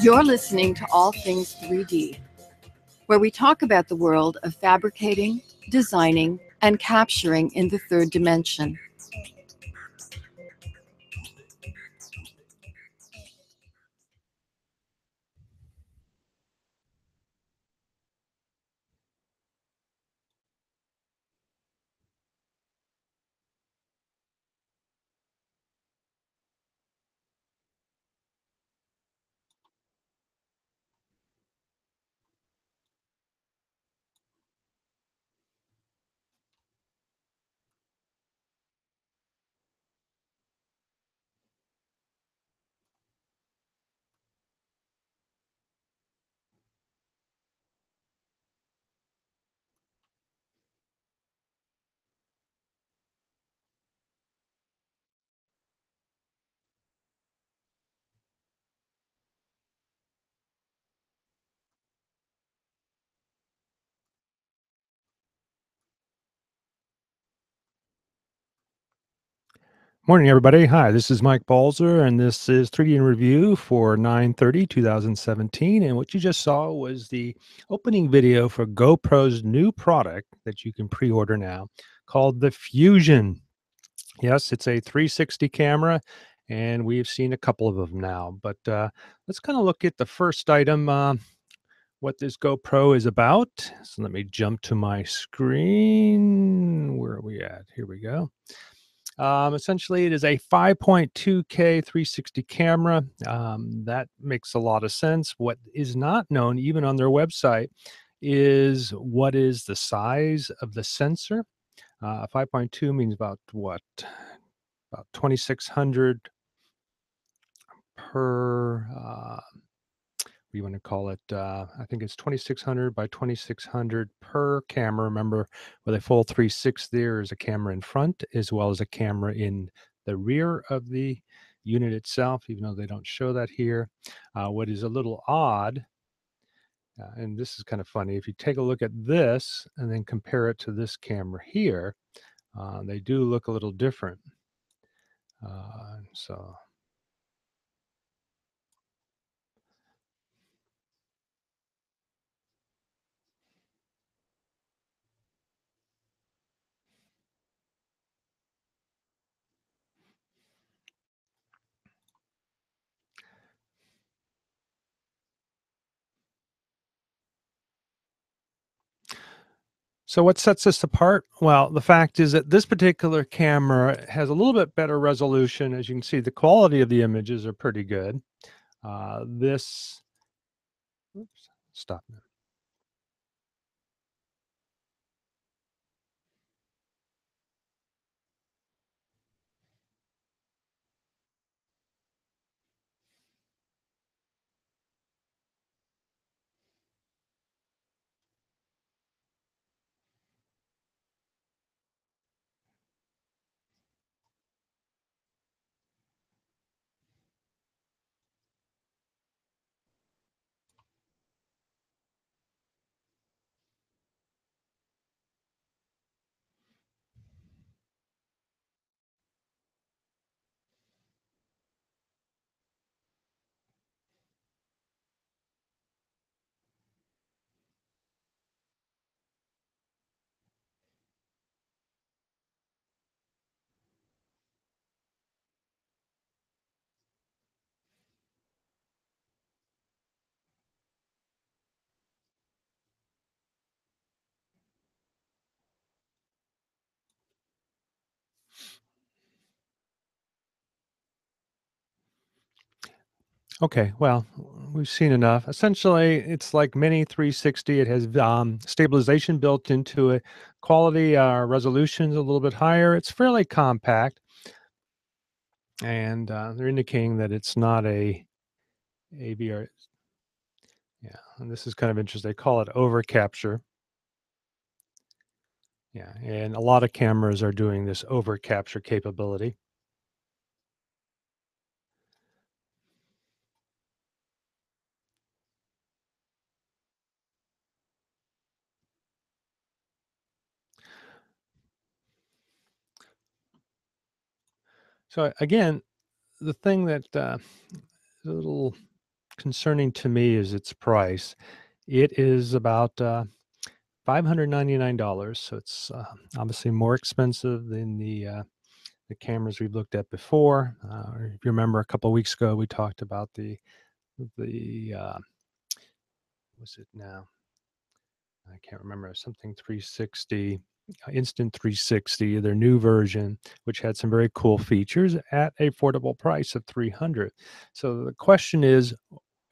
You're listening to All Things 3D, where we talk about the world of fabricating, designing, and capturing in the third dimension. Morning, everybody. Hi, this is Mike Balzer, and this is 3D in Review for 9/30/2017. And what you just saw was the opening video for GoPro's new product that you can pre-order now called the Fusion. Yes, it's a 360 camera, and we've seen a couple of them now. But let's kind of look at the first item, what this GoPro is about. So let me jump to my screen. Where are we at? Here we go. Essentially, it is a 5.2K 360 camera. That makes a lot of sense. What is not known, even on their website, is what is the size of the sensor. 5.2 means about what? About 2600 per. What do you want to call it? I think it's 2600 by 2600 per camera. Remember, with a full 360, there is a camera in front as well as a camera in the rear of the unit itself, even though they don't show that here. What is a little odd, and this is kind of funny, if you take a look at this and then compare it to this camera here, they do look a little different. So So what sets this apart? Well, the fact is that this particular camera has a little bit better resolution. As you can see, the quality of the images are pretty good. This, oops, stop now. Okay, well, we've seen enough. Essentially, it's like Mini 360. It has stabilization built into it. Quality resolution's a little bit higher. It's fairly compact, and they're indicating that it's not a AVR. Yeah, and this is kind of interesting. They call it over capture. Yeah, and a lot of cameras are doing this over capture capability. So again, the thing that is a little concerning to me is its price. It is about $599, so it's obviously more expensive than the cameras we've looked at before. If you remember, a couple of weeks ago we talked about the what's it now? I can't remember, something 360, Instant 360, their new version, which had some very cool features at a affordable price of 300. So the question is,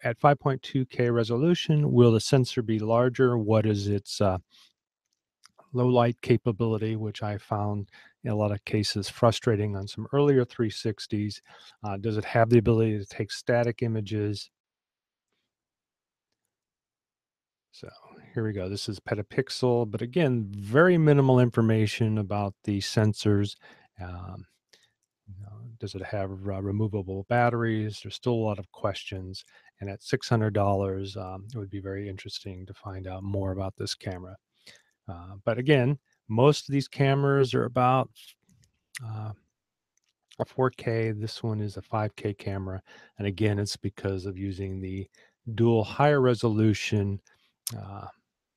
at 5.2K resolution, will the sensor be larger? What is its low light capability, which I found in a lot of cases frustrating on some earlier 360s? Does it have the ability to take static images? So here we go. This is petapixel, but again, very minimal information about the sensors. Um, does it have removable batteries? There's still a lot of questions. And at $600, it would be very interesting to find out more about this camera. But again, most of these cameras are about uh, a 4K. This one is a 5K camera. And again, it's because of using the dual higher resolution uh,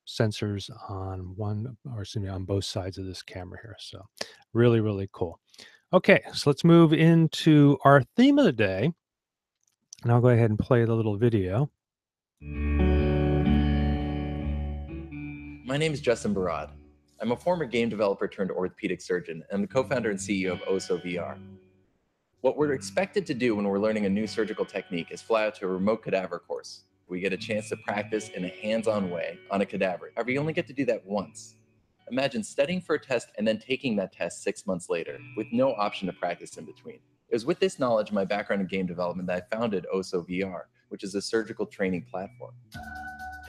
sensors on on both sides of this camera here. So really, really cool. Okay, so let's move into our theme of the day. And I'll go ahead and play the little video. My name is Justin Barad. I'm a former game developer turned orthopedic surgeon and the co-founder and CEO of Oso VR. What we're expected to do when we're learning a new surgical technique is fly out to a remote cadaver course. We get a chance to practice in a hands-on way on a cadaver. However, you only get to do that once. Imagine studying for a test and then taking that test 6 months later with no option to practice in between. It was with this knowledge and my background in game development that I founded Oso VR, which is a surgical training platform.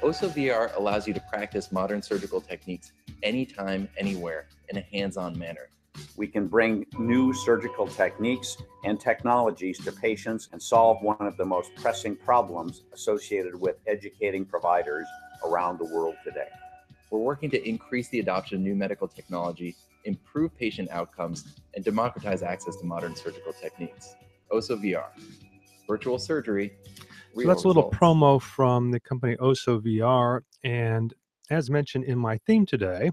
Oso VR allows you to practice modern surgical techniques anytime, anywhere, in a hands-on manner. We can bring new surgical techniques and technologies to patients and solve one of the most pressing problems associated with educating providers around the world today. We're working to increase the adoption of new medical technology, improve patient outcomes, and democratize access to modern surgical techniques. Oso VR, virtual surgery. So that's a little promo from the company Oso VR. And as mentioned in my theme today,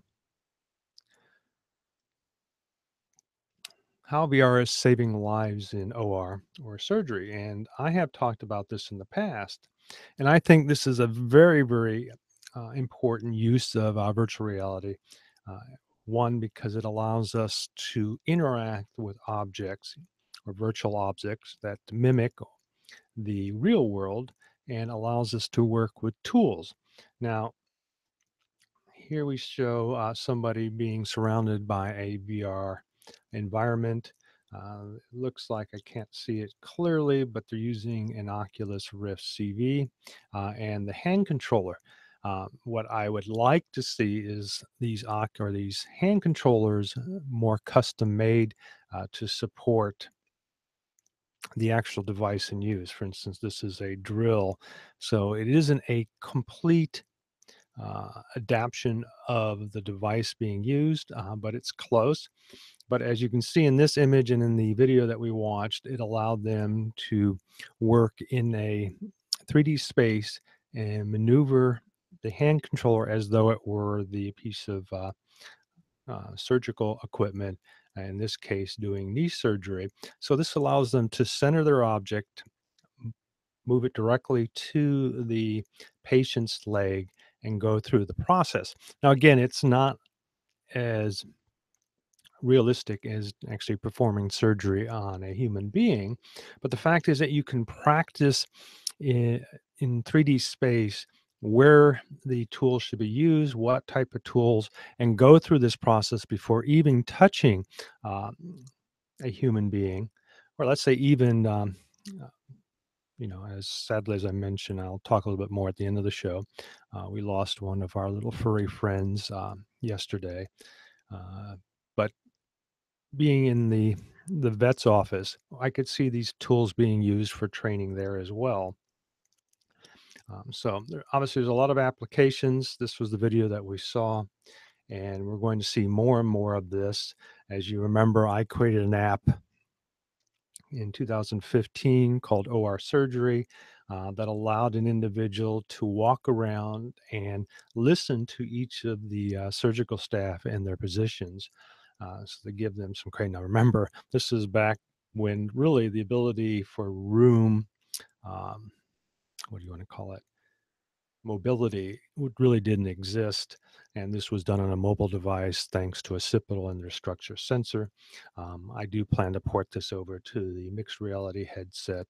how VR is saving lives in OR or surgery. And I have talked about this in the past. And I think this is a very, very important use of virtual reality. Uh, one, because it allows us to interact with objects or virtual objects that mimic the real world and allows us to work with tools. Now, here we show somebody being surrounded by a VR environment. It looks like I can't see it clearly, but they're using an Oculus Rift CV and the hand controller. What I would like to see is these hand controllers more custom made to support the actual device in use. For instance, this is a drill, so it isn't a complete adaptation of the device being used, but it's close. But as you can see in this image and in the video that we watched, it allowed them to work in a 3D space and maneuver the hand controller as though it were the piece of surgical equipment, in this case, doing knee surgery. So this allows them to center their object, move it directly to the patient's leg, and go through the process. Now, again, it's not as realistic as actually performing surgery on a human being, but the fact is that you can practice in 3D space where the tools should be used, what type of tools, and go through this process before even touching um, a human being, or let's say even as sadly as I mentioned, I'll talk a little bit more at the end of the show. We lost one of our little furry friends yesterday. But being in the vet's office, I could see these tools being used for training there as well. Obviously, there's a lot of applications. This was the video that we saw, and we're going to see more and more of this. As you remember, I created an app in 2015 called OR Surgery. that allowed an individual to walk around and listen to each of the surgical staff and their positions. So to give them some credit. Now, remember, this is back when really the ability for room, um, what do you want to call it? Mobility really didn't exist. And this was done on a mobile device thanks to a occipital and their structure sensor. I do plan to port this over to the mixed reality headset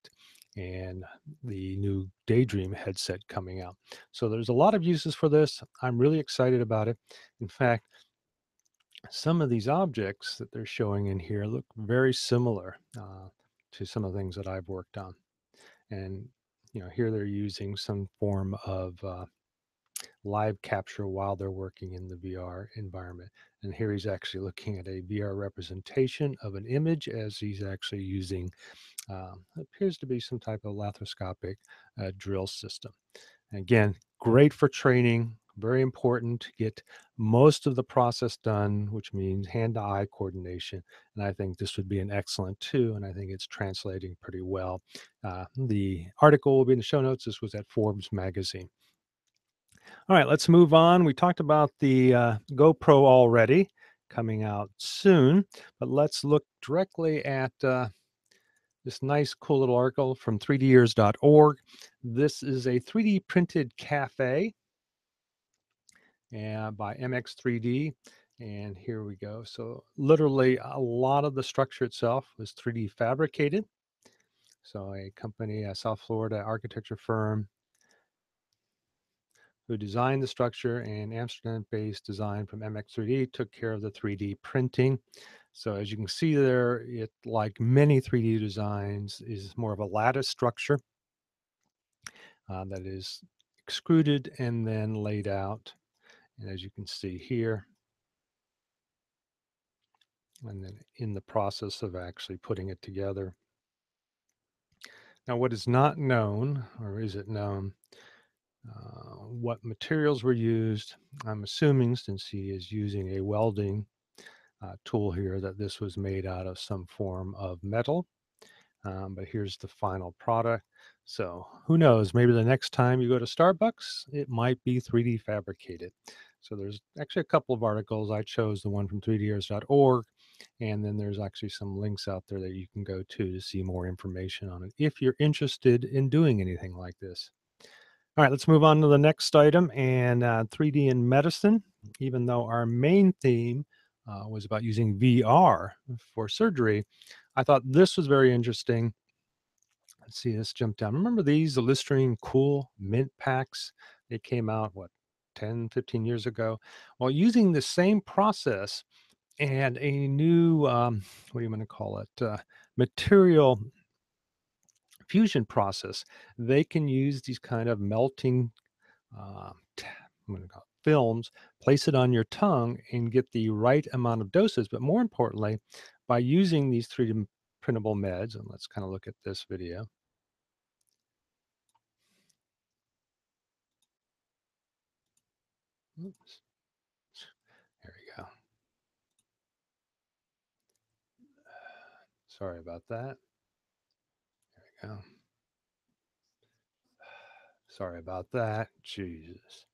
and the new Daydream headset coming out. So there's a lot of uses for this. I'm really excited about it. In fact, some of these objects that they're showing in here look very similar to some of the things that I've worked on. And, here they're using some form of live capture while they're working in the VR environment. And here he's actually looking at a VR representation of an image as he's actually using, appears to be some type of laparoscopic drill system. Again, great for training, very important to get most of the process done, which means hand-to-eye coordination. And I think this would be an excellent too, and I think it's translating pretty well. The article will be in the show notes. This was at Forbes magazine. All right, let's move on. We talked about the GoPro already, coming out soon, but let's look directly at this nice, cool little article from 3dyears.org. This is a 3D printed cafe by MX3D. And here we go. So literally a lot of the structure itself was 3D fabricated. So a company, a South Florida architecture firm who designed the structure, and Amsterdam-based design from MX3D took care of the 3D printing. So as you can see there, it, like many 3D designs, is more of a lattice structure that is extruded and then laid out. And as you can see here, and then in the process of actually putting it together. Now, what is not known, or is it known, what materials were used? I'm assuming, since he is using a welding tool here, that this was made out of some form of metal. But here's the final product. So who knows, maybe the next time you go to Starbucks, it might be 3D fabricated. So there's actually a couple of articles. I chose the one from 3dyears.org, and then there's actually some links out there that you can go to see more information on it if you're interested in doing anything like this. All right, let's move on to the next item, and 3D in medicine. Even though our main theme was about using VR for surgery, I thought this was very interesting. Let's see, this jump down. Remember these, the Listerine Cool Mint Packs? They came out, what, 10, 15 years ago? Well, using the same process and a new, what do you want to call it, material fusion process, they can use these kind of melting I'm going to call it films, place it on your tongue and get the right amount of doses. But more importantly, by using these 3D printable meds, and let's kind of look at this video. Oops. There we go. Sorry about that. There we go. Sorry about that. Jesus.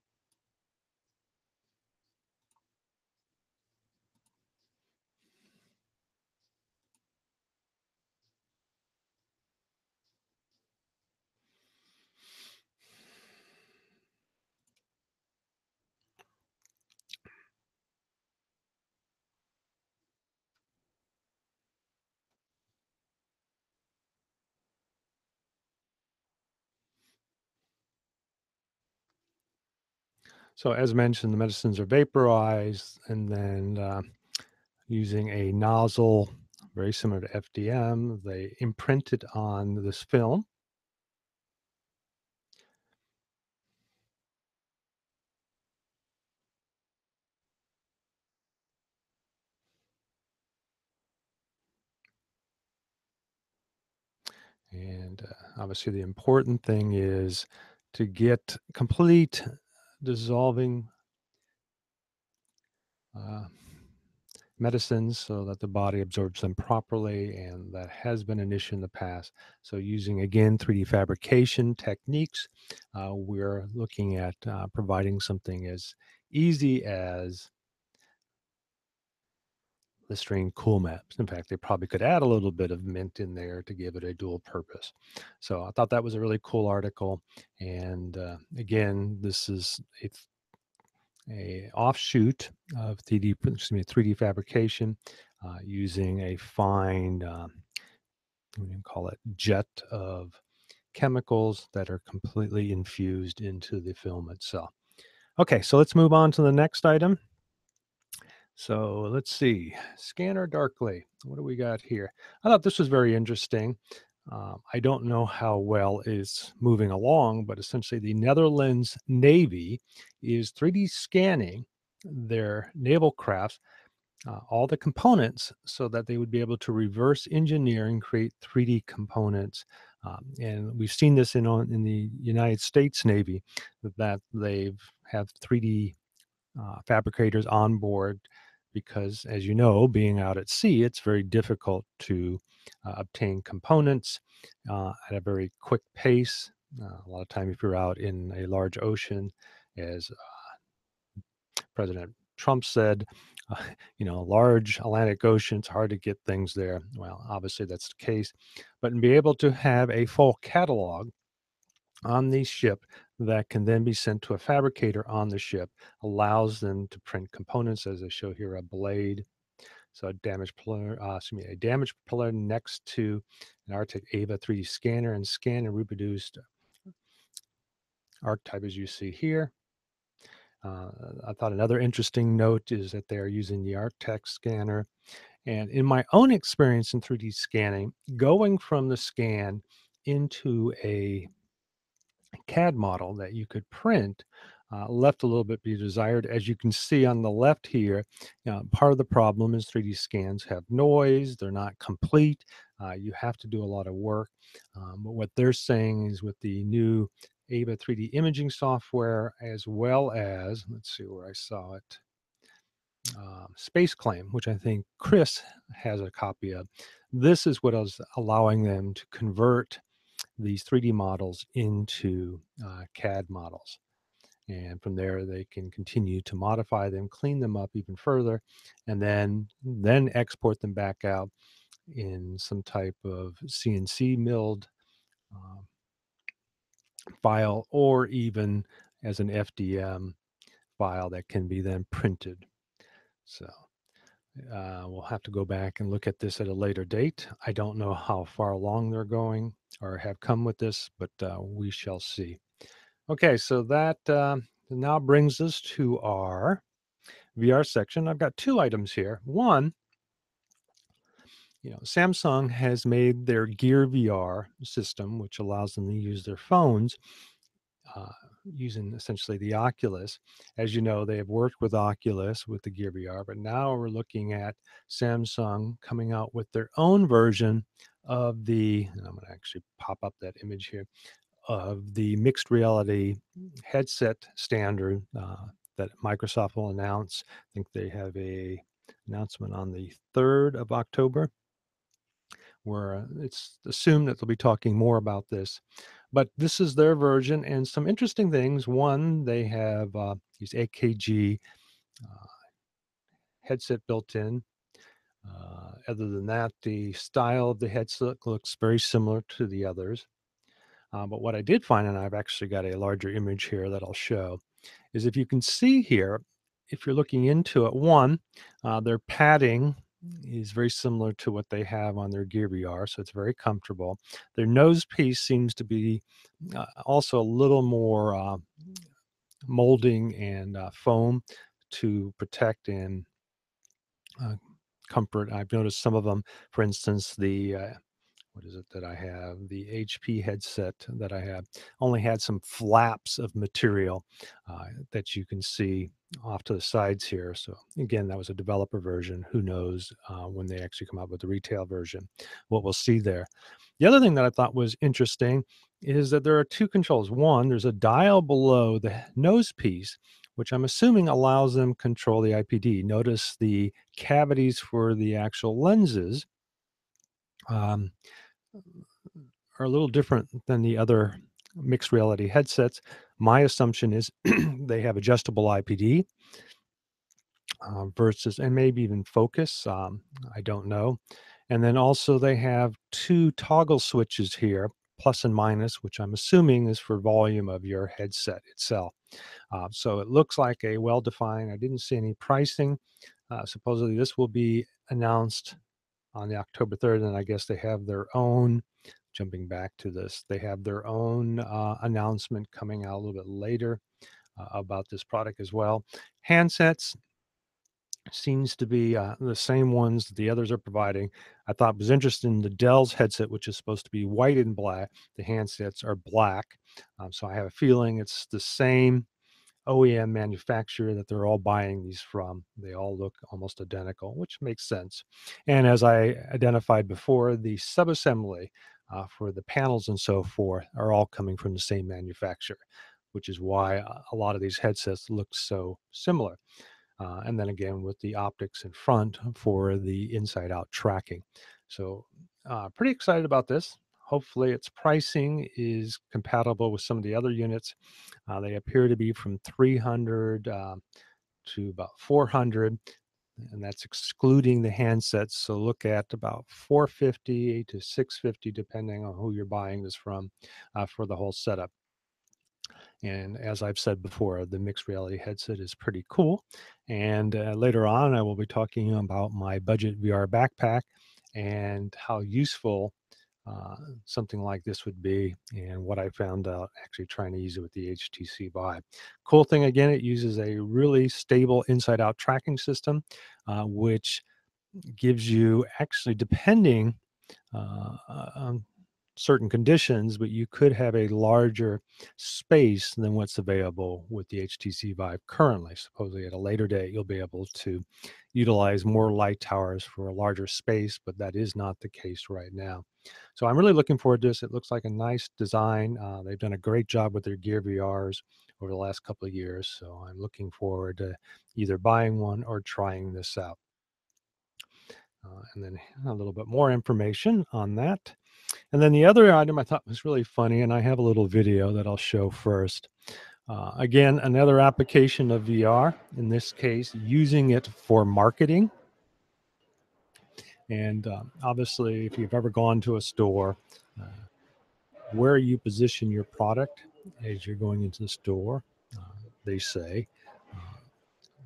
So as mentioned, the medicines are vaporized, and then using a nozzle very similar to FDM, they imprint it on this film. And obviously the important thing is to get complete dissolving medicines so that the body absorbs them properly, and that has been an issue in the past. So using, again, 3D fabrication techniques, we're looking at providing something as easy as Listerine cool maps. In fact, they probably could add a little bit of mint in there to give it a dual purpose. So I thought that was a really cool article. And again, this is a offshoot of 3D fabrication using a fine, we can call it jet of chemicals that are completely infused into the film itself. Okay, so let's move on to the next item. So let's see, scanner darkly. What do we got here? I thought this was very interesting. I don't know how well it's moving along, but essentially the Netherlands Navy is 3D scanning their naval crafts, all the components, so that they would be able to reverse engineer and create 3D components. And we've seen this in the United States Navy, that they've have 3D fabricators on board, because, as you know, being out at sea, it's very difficult to obtain components at a very quick pace. A lot of time, if you're out in a large ocean, as President Trump said, uh, large Atlantic Ocean, it's hard to get things there. Well, obviously that's the case, but to be able to have a full catalog on the ship that can then be sent to a fabricator on the ship allows them to print components, as I show here, a blade. So a damaged propeller next to an Arctic Ava 3D scanner, and scan and reproduced archetype as you see here. I thought another interesting note is that they are using the ArcTech scanner. And in my own experience in 3D scanning, going from the scan into a CAD model that you could print left a little bit be desired. As you can see on the left here, part of the problem is 3D scans have noise, they're not complete, you have to do a lot of work. But what they're saying is with the new Ava 3D imaging software, as well as, let's see where I saw it, Space Claim, which I think Chris has a copy of, this is what is allowing them to convert these 3D models into CAD models. And from there, they can continue to modify them, clean them up even further, and then export them back out in some type of CNC milled file, or even as an FDM file that can be then printed. So we'll have to go back and look at this at a later date. I don't know how far along they're going or have come with this, but we shall see. Okay, so that now brings us to our VR section. I've got two items here. One, Samsung has made their Gear VR system, which allows them to use their phones using essentially the Oculus. As you know, they have worked with Oculus with the Gear VR, but now we're looking at Samsung coming out with their own version of the, and I'm going to actually pop up that image here, of the mixed reality headset standard that Microsoft will announce. I think they have a announcement on the 3rd of October, where it's assumed that they'll be talking more about this. But this is their version, and some interesting things. One, they have these AKG headset built in. Other than that, the style of the headset looks very similar to the others. But what I did find, and I've actually got a larger image here that I'll show, is if you can see here, if you're looking into it, one, their padding is very similar to what they have on their Gear VR, so it's very comfortable. Their nose piece seems to be also a little more molding and foam to protect and comfort. I've noticed some of them, for instance, the what is it that I have? The HP headset that I have only had some flaps of material that you can see off to the sides here. So again, that was a developer version. Who knows when they actually come out with the retail version, what we'll see there. The other thing that I thought was interesting is that there are two controls. One, there's a dial below the nose piece which I'm assuming allows them control the IPD. Notice the cavities for the actual lenses um, are a little different than the other mixed reality headsets. My assumption is they have adjustable IPD versus, and maybe even focus. I don't know. And then also they have two toggle switches here, plus and minus, which I'm assuming is for volume of your headset itself. So it looks like a well-defined. I didn't see any pricing. Supposedly this will be announced on the October 3rd, and I guess they have their own, jumping back to this, they have their own announcement coming out a little bit later about this product as well. Handsets seems to be the same ones that the others are providing. I thought was interesting, the Dell's headset, which is supposed to be white and black, the handsets are black. So I have a feeling it's the same OEM manufacturer that they're all buying these from. They all look almost identical, which makes sense. And as I identified before, the subassembly for the panels and so forth are all coming from the same manufacturer, which is why a lot of these headsets look so similar. And then again, with the optics in front for the inside out tracking. So pretty excited about this. Hopefully its pricing is compatible with some of the other units. They appear to be from 300 to about 400, and that's excluding the handsets. So look at about 450 to 650, depending on who you're buying this from for the whole setup. And as I've said before, the mixed reality headset is pretty cool. And later on, I will be talking about my budget VR backpack and how useful something like this would be, and what I found out actually trying to use it with the HTC Vive. Cool thing, again, it uses a really stable inside out tracking system, which gives you, actually, depending on certain conditions, but you could have a larger space than what's available with the HTC Vive currently. Supposedly at a later date, you'll be able to utilize more light towers for a larger space, but that is not the case right now. So I'm really looking forward to this. It looks like a nice design. They've done a great job with their Gear VRs over the last couple of years. So I'm looking forward to either buying one or trying this out. And then a little bit more information on that. And then the other item I thought was really funny, and I have a little video that I'll show first. Again, another application of VR, in this case, using it for marketing. And obviously, if you've ever gone to a store, where you position your product as you're going into the store, they say,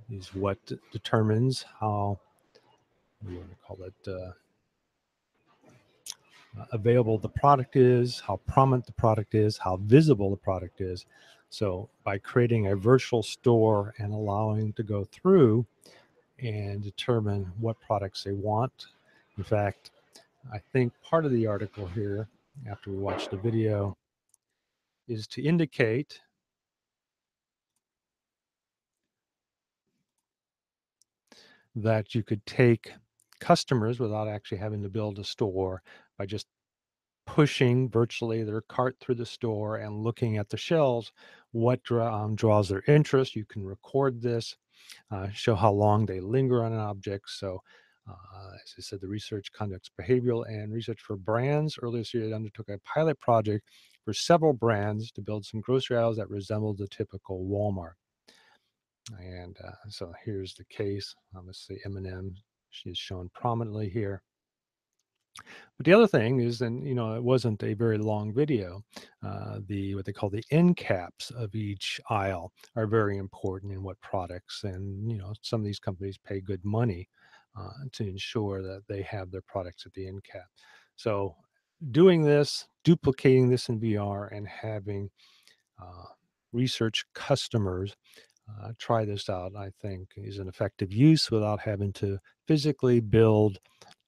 is what determines how, what do you want to call it, available the product is, how prominent the product is, how visible the product is. So by creating a virtual store and allowing to go through and determine what products they want. In fact, I think part of the article here, after we watch the video, is to indicate that you could take customers without actually having to build a store by just pushing virtually their cart through the store and looking at the shelves, what draws their interest. You can record this, show how long they linger on an object. So, as I said, the research conducts behavioral and research for brands. Earlier this year, it undertook a pilot project for several brands to build some grocery aisles that resembled the typical Walmart. And so here's the case. Obviously, M&M is shown prominently here. But the other thing is, and it wasn't a very long video. The what they call the end caps of each aisle are very important in what products, and some of these companies pay good money to ensure that they have their products at the end cap. So doing this, duplicating this in VR, and having research customers try this out, I think, is an effective use without having to physically build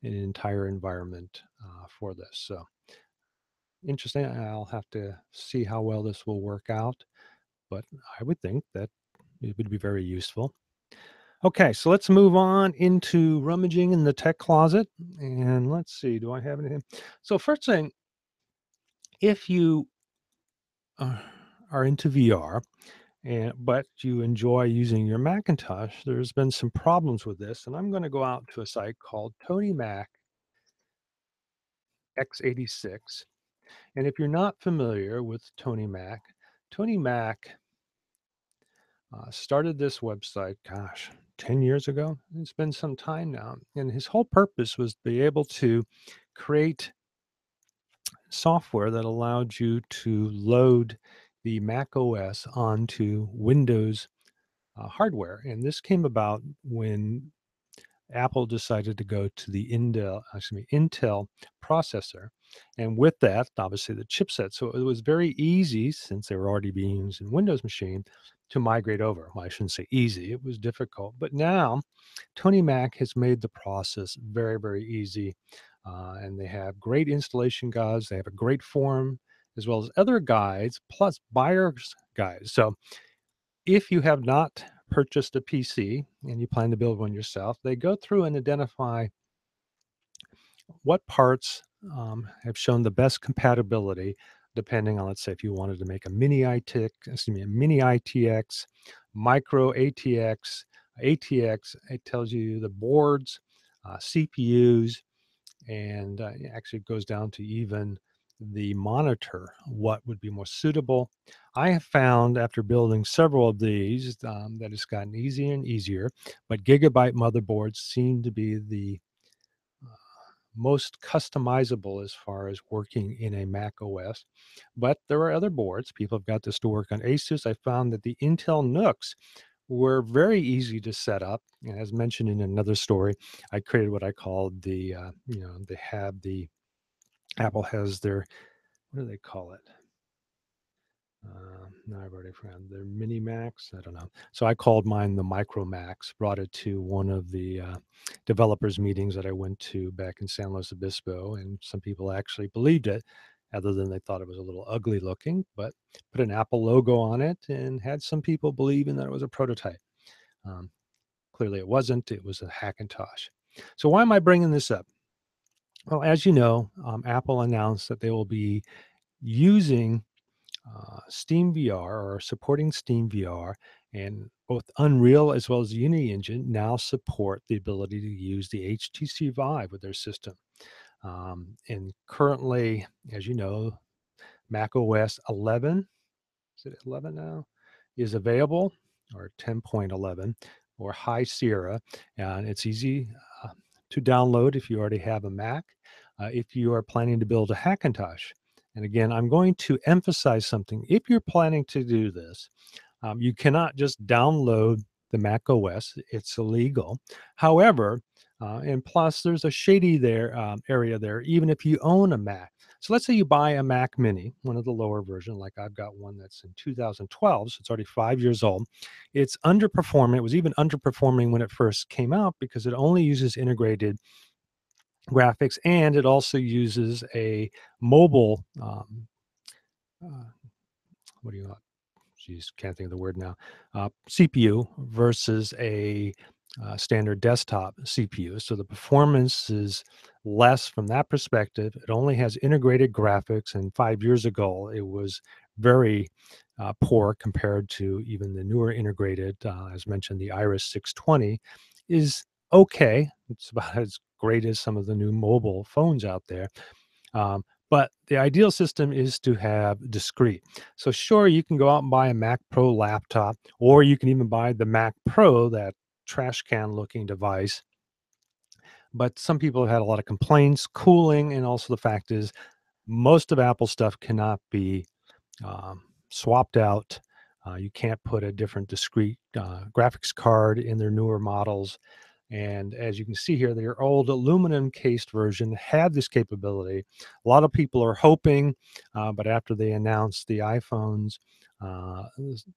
an entire environment for this. So interesting. I'll have to see how well this will work out, but I would think that it would be very useful. Okay, so let's move on into rummaging in the tech closet. And let's see, do I have anything? So first thing, if you are into VR but you enjoy using your Macintosh, there's been some problems with this. And I'm going to go out to a site called Tony Mac x86. And if you're not familiar with Tony Mac started this website, gosh, 10 years ago. It's been some time now. And his whole purpose was to be able to create software that allowed you to load the Mac OS onto Windows hardware. And this came about when Apple decided to go to the Intel processor. And with that, obviously the chipset. So it was very easy, since they were already being used in Windows machine, to migrate over. Well, I shouldn't say easy, it was difficult. But now Tony Mac has made the process very, very easy. And they have great installation guides. They have a great forum, as well as other guides, plus buyer's guides. So if you have not purchased a PC and you plan to build one yourself, they go through and identify what parts have shown the best compatibility, depending on, let's say, if you wanted to make a mini ITX, micro ATX, ATX. It tells you the boards, CPUs, and actually it goes down to even the monitor, what would be more suitable. I have found, after building several of these, that it's gotten easier and easier, but gigabyte motherboards seem to be the most customizable as far as working in a Mac OS. But there are other boards. People have got this to work on Asus. I found that the Intel NUCs were very easy to set up. And as mentioned in another story, I created what I called they have the, Apple has their, what do they call it? No, I've already found their mini Macs. I don't know. So I called mine the Micro Macs, brought it to one of the developers meetings that I went to back in San Luis Obispo. And some people actually believed it, other than they thought it was a little ugly looking, but put an Apple logo on it and had some people believing that it was a prototype. Clearly it wasn't. It was a Hackintosh. So why am I bringing this up? Well, as you know, Apple announced that they will be using Steam VR, or supporting Steam VR, and both Unreal as well as the Unity engine now support the ability to use the HTC Vive with their system. And currently, as you know, Mac OS 11, is it 11 now, is available, or 10.11, or High Sierra, and it's easy to download if you already have a Mac. If you are planning to build a Hackintosh, and again, I'm going to emphasize something. If you're planning to do this, you cannot just download the Mac OS. It's illegal. However, and plus there's a shady area there, even if you own a Mac. So let's say you buy a Mac Mini, one of the lower version, like I've got one that's in 2012, so it's already 5 years old. It's underperforming. It was even underperforming when it first came out because it only uses integrated graphics, and it also uses a mobile what do you geez, can't think of the word now, CPU versus a standard desktop CPU. So the performance is less from that perspective. It only has integrated graphics, and 5 years ago it was very poor compared to even the newer integrated. As mentioned, the Iris 620 is okay. It's about as great as some of the new mobile phones out there. But the ideal system is to have discrete. So sure, you can go out and buy a Mac Pro laptop, or you can even buy the Mac Pro, that trash can looking device. But some people have had a lot of complaints, cooling, and also the fact is most of Apple stuff cannot be swapped out. You can't put a different discrete graphics card in their newer models. And as you can see here, their old aluminum cased version had this capability. A lot of people are hoping, but after they announced the iPhones,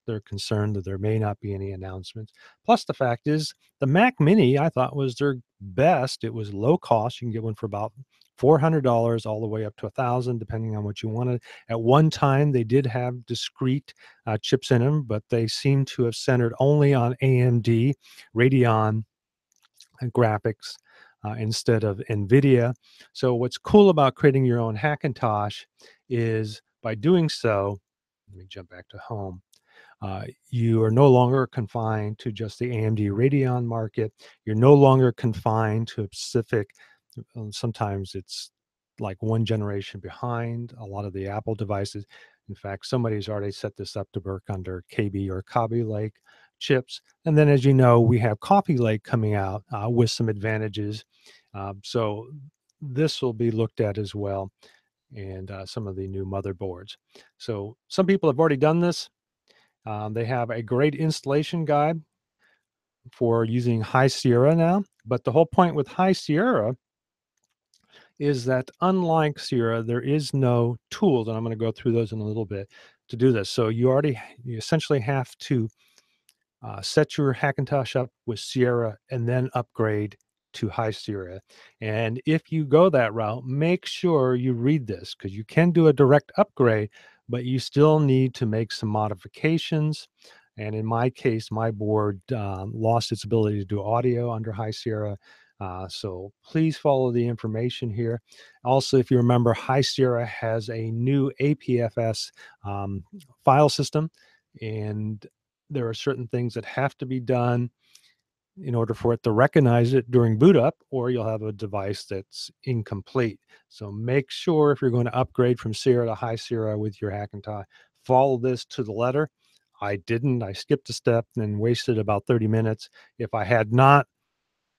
they're concerned that there may not be any announcements. Plus, the fact is, the Mac Mini, I thought, was their best. It was low cost. You can get one for about $400 all the way up to $1,000, depending on what you wanted. At one time, they did have discrete chips in them, but they seem to have centered only on AMD, Radeon, and graphics instead of NVIDIA. So what's cool about creating your own Hackintosh is by doing so, let me jump back to home. You are no longer confined to just the AMD Radeon market. You're no longer confined to a specific, sometimes it's like one generation behind a lot of the Apple devices. In fact, somebody's already set this up to work under KB or Kaby Lake chips. And then, as you know, we have Coffee Lake coming out with some advantages. So this will be looked at as well, and some of the new motherboards. So some people have already done this. They have a great installation guide for using High Sierra now. But the whole point with High Sierra is that unlike Sierra, there is no tools, and I'm going to go through those in a little bit to do this. So you essentially have to set your Hackintosh up with Sierra and then upgrade to High Sierra. And if you go that route, make sure you read this, because you can do a direct upgrade, but you still need to make some modifications. And in my case, my board lost its ability to do audio under High Sierra. So please follow the information here. Also, if you remember, High Sierra has a new APFS file system, and there are certain things that have to be done in order for it to recognize it during boot up, or you'll have a device that's incomplete. So make sure, if you're going to upgrade from Sierra to High Sierra with your Hackintosh, follow this to the letter. I didn't. I skipped a step and wasted about 30 minutes. If I had not,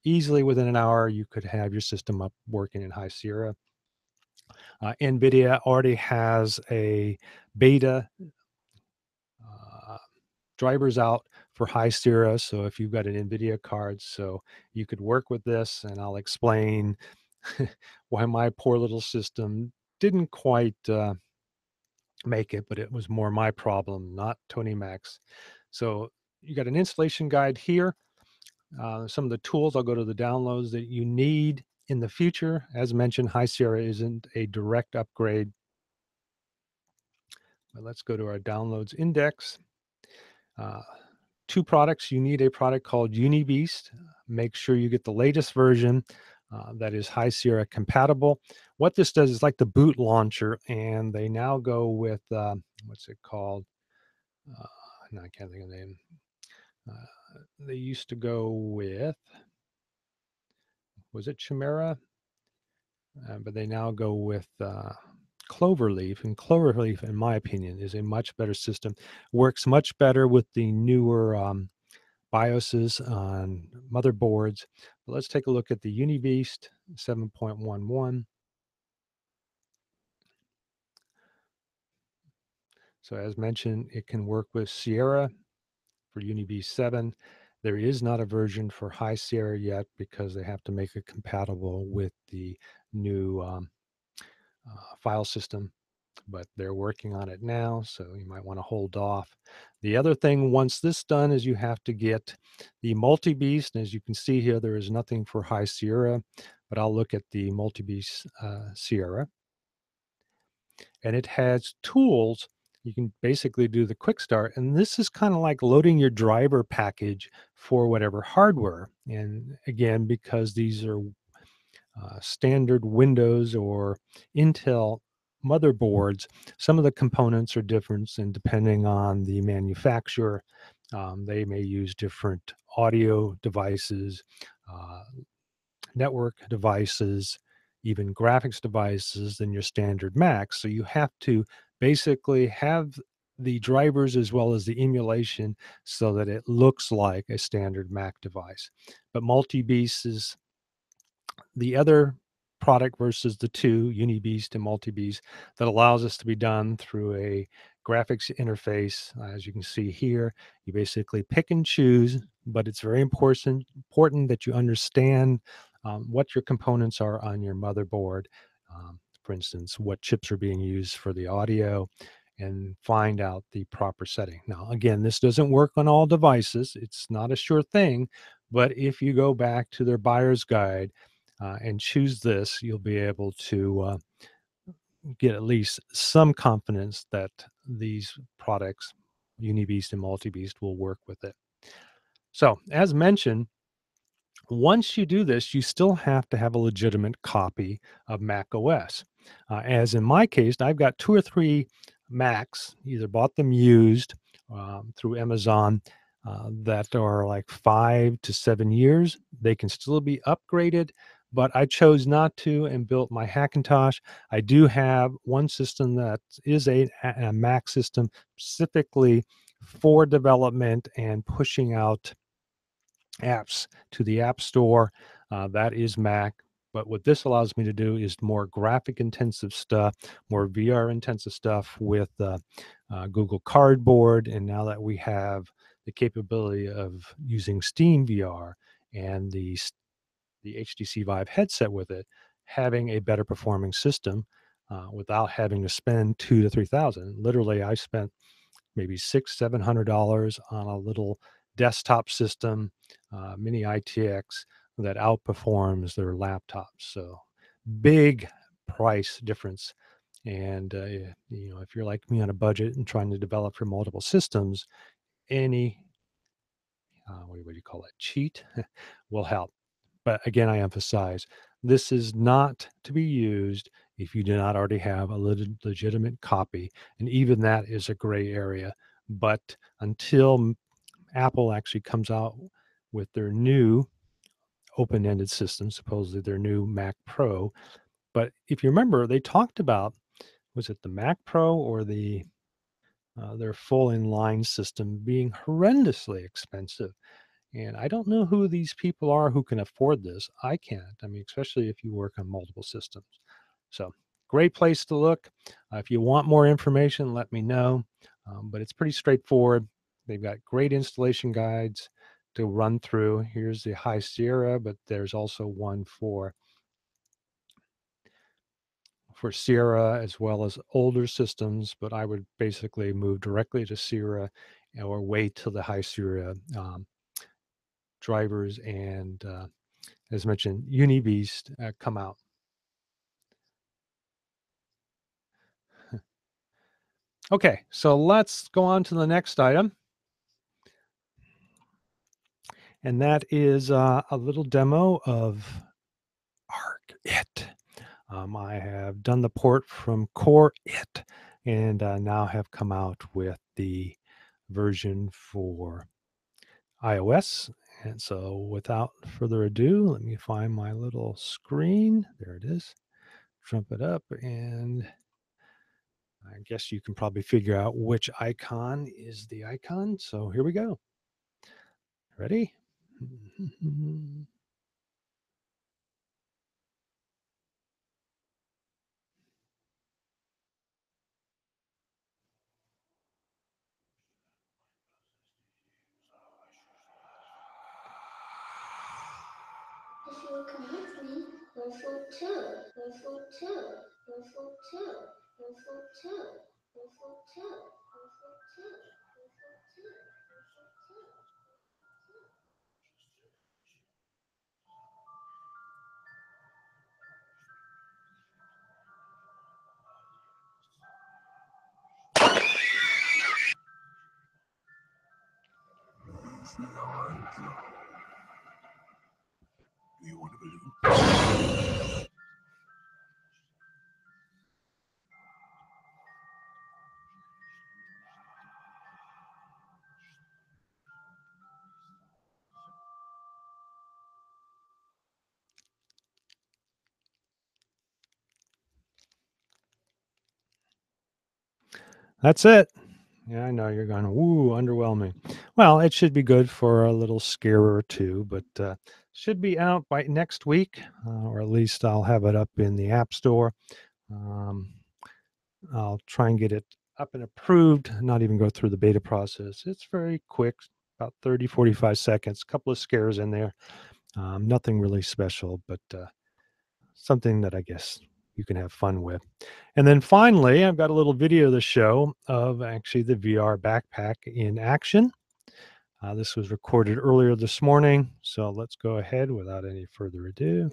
easily within an hour, you could have your system up working in High Sierra. NVIDIA already has a beta drivers out for High Sierra. So if you've got an NVIDIA card, so you could work with this, and I'll explain why my poor little system didn't quite make it, but it was more my problem, not Tony Mac's. So you got an installation guide here. Some of the tools, I'll go to the downloads that you need in the future. As mentioned, High Sierra isn't a direct upgrade. But let's go to our downloads index. Two products. You need a product called UniBeast. Make sure you get the latest version that is High Sierra compatible. What this does is like the boot launcher, and they now go with, what's it called? No, I can't think of the name. They used to go with, was it Chimera? But they now go with Cloverleaf, and Cloverleaf, in my opinion, is a much better system. Works much better with the newer BIOSes on motherboards. But let's take a look at the UniBeast 7.11. So as mentioned, it can work with Sierra for UniBeast 7. There is not a version for High Sierra yet, because they have to make it compatible with the new file system, but they're working on it now, so you might want to hold off. The other thing, once this done, is you have to get the multi-beast. And as you can see here, there is nothing for High Sierra, but I'll look at the multi-beast Sierra. And it has tools. You can basically do the quick start, and this is kind of like loading your driver package for whatever hardware. And again, because these are standard Windows or Intel motherboards, some of the components are different, and depending on the manufacturer, they may use different audio devices, network devices, even graphics devices than your standard Mac. So you have to basically have the drivers as well as the emulation so that it looks like a standard Mac device. But multi-beast is the other product versus the two, UniBeast and MultiBeast, that allows us to be done through a graphics interface. As you can see here, you basically pick and choose, but it's very important that you understand what your components are on your motherboard. For instance, what chips are being used for the audio, and find out the proper setting. Now, again, this doesn't work on all devices. It's not a sure thing, but if you go back to their buyer's guide and choose this, you'll be able to get at least some confidence that these products, UniBeast and MultiBeast, will work with it. So, as mentioned, once you do this, you still have to have a legitimate copy of Mac OS. As in my case, I've got 2 or 3 Macs, either bought them used through Amazon that are like 5 to 7 years. They can still be upgraded, but I chose not to and built my Hackintosh. I do have one system that is a Mac system specifically for development and pushing out apps to the App Store. That is Mac. But what this allows me to do is more graphic intensive stuff, more VR intensive stuff with Google Cardboard. And now that we have the capability of using Steam VR and the HTC Vive headset with it, having a better performing system without having to spend $2,000 to $3,000. Literally, I spent maybe $600-700 on a little desktop system, mini ITX that outperforms their laptops. So big price difference. And if you're like me on a budget and trying to develop for multiple systems, any what do you call it, cheat will help. But again, I emphasize this is not to be used if you do not already have a legitimate copy. And even that is a gray area. But until Apple actually comes out with their new open-ended system, supposedly their new Mac Pro. But if you remember, they talked about, was it the Mac Pro or their full inline system being horrendously expensive? And I don't know who these people are who can afford this. I can't. I mean, especially if you work on multiple systems. So, great place to look. If you want more information, let me know. But it's pretty straightforward. They've got great installation guides to run through. Here's the High Sierra, but there's also one for Sierra as well as older systems. But I would basically move directly to Sierra or wait till the High Sierra drivers and as mentioned, UniBeast come out. Okay, so let's go on to the next item. And that is a little demo of arkIT. I have done the port from CoreIT and now have come out with the version for iOS. And so without further ado, let me find my little screen. There it is. Jump it up, and I guess you can probably figure out which icon is the icon. So here we go. Ready? If you will come with me, we're full two, we're full two, we're full two, we're full two, we're full two, we're full two, we're full two, we're full two. Do you want a balloon? That's it. Yeah, I know you're going, woo, underwhelming. Well, it should be good for a little scare or two, but should be out by next week, or at least I'll have it up in the App Store. I'll try and get it up and approved, not even go through the beta process. It's very quick, about 30-45 seconds, a couple of scares in there. Nothing really special, but something that I guess you can have fun with. And then finally, I've got a little video to show of actually the VR backpack in action. This was recorded earlier this morning, so let's go ahead without any further ado.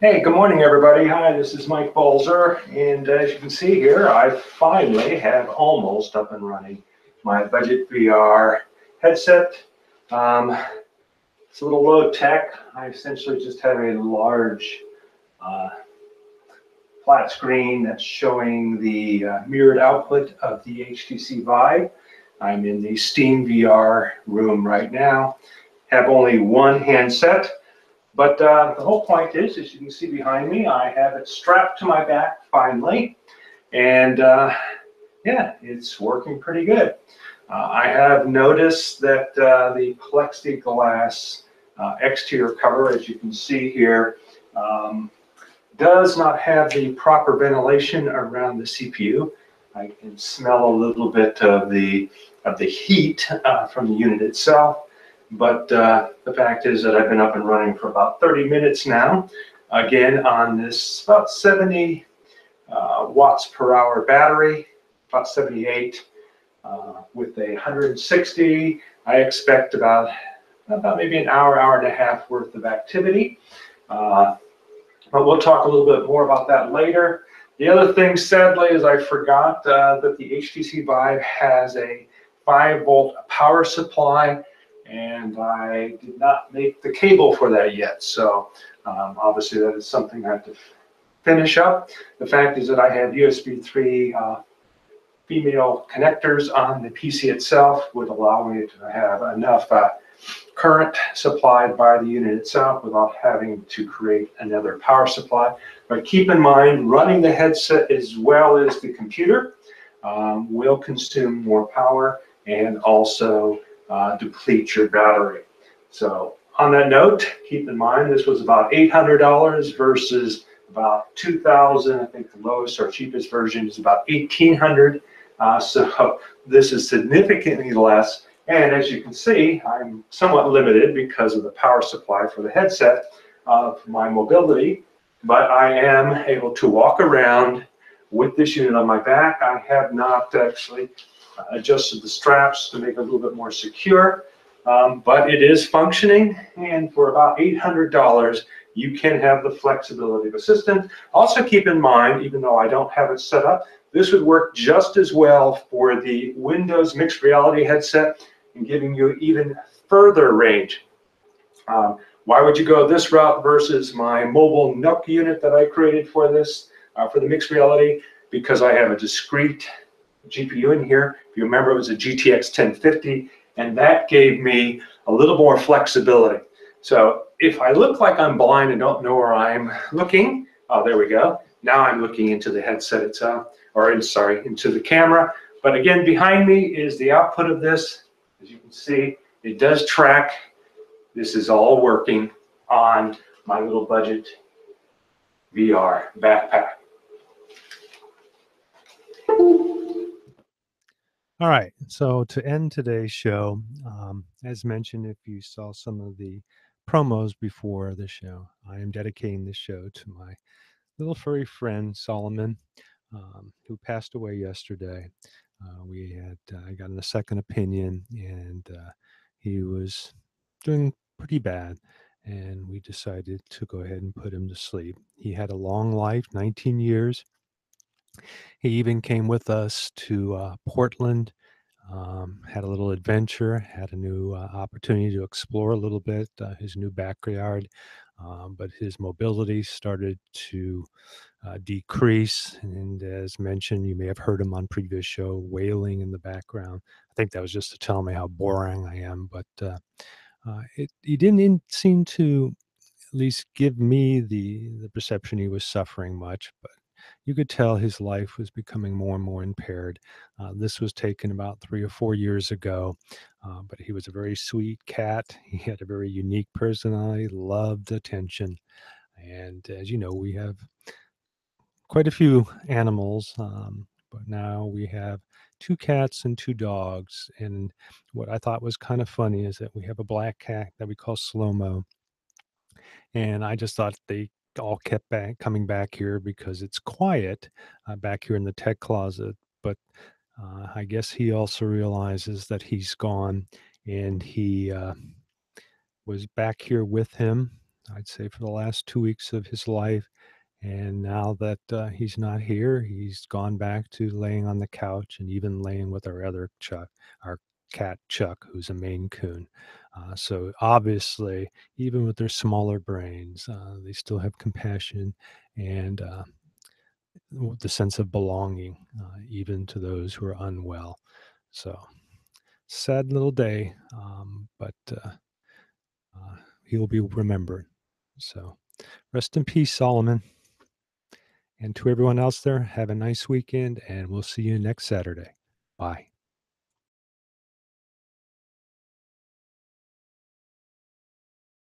Hey, good morning, everybody. Hi, this is Mike Balzer, and as you can see here, I finally have almost up and running my budget VR headset. It's a little low tech. I essentially just have a large uh, flat screen that's showing the mirrored output of the HTC Vive. I'm in the Steam VR room right now. Have only one handset. But the whole point is, as you can see behind me, I have it strapped to my back finally. And yeah, it's working pretty good. I have noticed that the plexiglass exterior cover, as you can see here, does not have the proper ventilation around the CPU. I can smell a little bit of the heat from the unit itself. But the fact is that I've been up and running for about 30 minutes now, again on this about 70 watts per hour battery, about 78 with a 160. I expect about maybe an hour, hour and a half worth of activity. But we'll talk a little bit more about that later. The other thing, sadly, is I forgot that the HTC Vive has a 5-volt power supply, and I did not make the cable for that yet. So obviously that is something I have to finish up. The fact is that I have USB 3 female connectors on the PC itself would allow me to have enough current supplied by the unit itself without having to create another power supply. But keep in mind, running the headset as well as the computer will consume more power and also deplete your battery. So on that note, keep in mind this was about $800 versus about $2,000. I think the lowest or cheapest version is about $1,800. So this is significantly less. And as you can see, I'm somewhat limited because of the power supply for the headset of my mobility, but I am able to walk around with this unit on my back. I have not actually adjusted the straps to make it a little bit more secure, but it is functioning, and for about $800, you can have the flexibility of a system. Also keep in mind, even though I don't have it set up, this would work just as well for the Windows mixed reality headset and giving you even further range. Why would you go this route versus my mobile Nook unit that I created for this, for the mixed reality? Because I have a discrete GPU in here. If you remember, it was a GTX 1050, and that gave me a little more flexibility. So if I look like I'm blind and don't know where I'm looking, oh, there we go. Now I'm looking into the headset itself, or into the camera. But again, behind me is the output of this. As you can see, it does track. This is all working on my little budget VR backpack. All right, so to end today's show, as mentioned, if you saw some of the promos before the show, I am dedicating this show to my little furry friend, Solomon, who passed away yesterday. I got a second opinion, and he was doing pretty bad, and we decided to go ahead and put him to sleep. He had a long life, 19 years. He even came with us to Portland, had a little adventure, had a new opportunity to explore a little bit his new backyard, but his mobility started to decrease. And as mentioned, you may have heard him on previous show, wailing in the background. I think that was just to tell me how boring I am, but he didn't seem to at least give me the perception he was suffering much, but you could tell his life was becoming more and more impaired. This was taken about 3 or 4 years ago, but he was a very sweet cat. He had a very unique personality, loved attention. And as you know, we have quite a few animals, but now we have 2 cats and 2 dogs. And what I thought was kind of funny is that we have a black cat that we call Slow-Mo. And I just thought they all kept coming back here because it's quiet back here in the tech closet. But I guess he also realizes that he's gone, and he was back here with him I'd say for the last 2 weeks of his life. And now that he's not here, he's gone back to laying on the couch and even laying with our other Chuck, our cat Chuck, who's a Maine Coon. So obviously, even with their smaller brains, they still have compassion and the sense of belonging, even to those who are unwell. So sad little day, but he will be remembered. So rest in peace, Solomon. And to everyone else there, have a nice weekend, and we'll see you next Saturday. Bye.